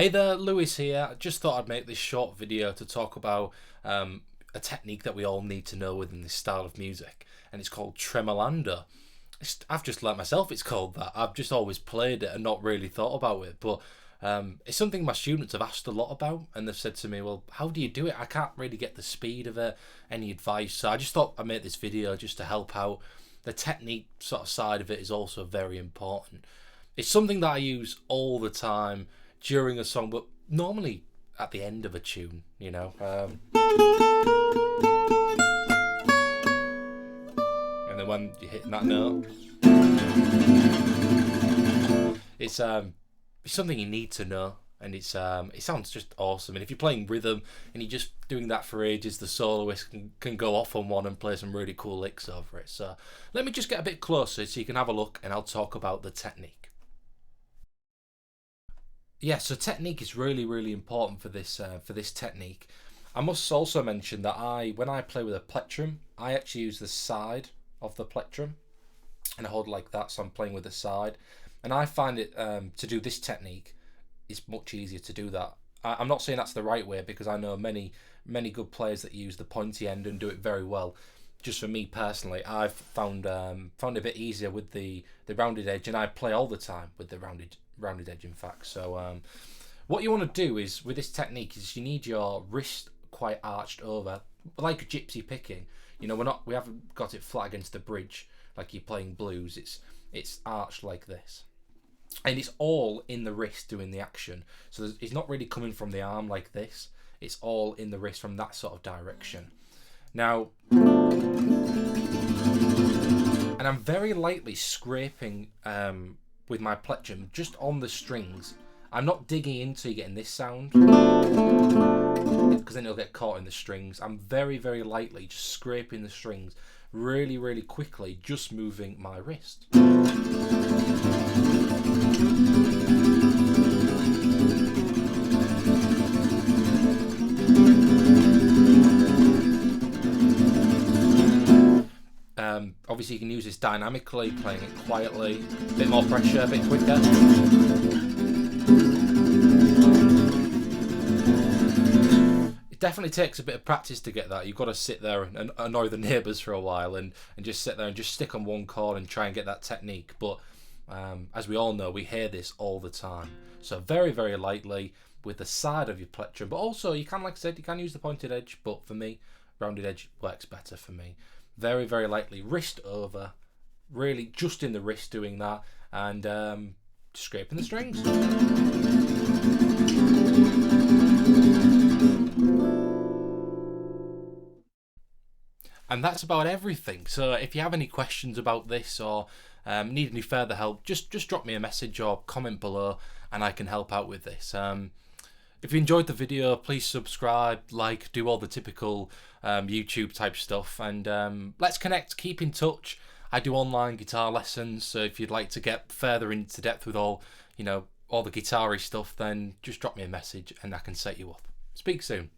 Hey there, Lewis here. I just thought I'd make this short video to talk about a technique that we all need to know within this style of music, and it's called Tremolando. I've just learnt myself it's called that. I've just always played it and not really thought about it, but it's something my students have asked a lot about, and they've said to me, well, how do you do it? I can't really get the speed of it, any advice, so I just thought I'd make this video just to help out. The technique sort of side of it is also very important. It's something that I use all the time during a song, but normally at the end of a tune, you know. And then when you're hitting that note, it's something you need to know, and it sounds just awesome. And if you're playing rhythm and you're just doing that for ages, the soloist can go off on one and play some really cool licks over it. So let me just get a bit closer so you can have a look, and I'll talk about the technique. Yeah, so technique is really important for this technique. I must also mention that when I play with a plectrum, I actually use the side of the plectrum, and I hold like that, so I'm playing with the side. And I find it to do this technique, it's much easier to do that. I'm not saying that's the right way, because I know many good players that use the pointy end and do it very well. Just for me personally, I've found it a bit easier with the rounded edge, and I play all the time with the rounded edge, in fact. So what you want to do is, with this technique, is you need your wrist quite arched over, like a gypsy picking. You know, we haven't got it flat against the bridge like you're playing blues. It's arched like this, and it's all in the wrist doing the action. So it's not really coming from the arm like this. It's all in the wrist from that sort of direction. Now, and I'm very lightly scraping with my plectrum just on the strings. I'm not digging into getting this sound, because then it'll get caught in the strings. I'm very lightly just scraping the strings really quickly, just moving my wrist. Obviously you can use this dynamically, playing it quietly, a bit more pressure, a bit quicker. It definitely takes a bit of practice to get that. You've got to sit there and annoy the neighbours for a while, and just sit there and just stick on one chord and try and get that technique. But as we all know, we hear this all the time. So very lightly with the side of your plectrum, but also you can, like I said, you can use the pointed edge, but for me, rounded edge works better for me. Very lightly, wrist over, really just in the wrist doing that, and scraping the strings. And that's about everything. So if you have any questions about this, or need any further help, just drop me a message or comment below, and I can help out with this. If you enjoyed the video, please subscribe, like, do all the typical YouTube type stuff, and let's connect, keep in touch. I do online guitar lessons, so if you'd like to get further into depth with all the guitar-y stuff, then just drop me a message and I can set you up. Speak soon.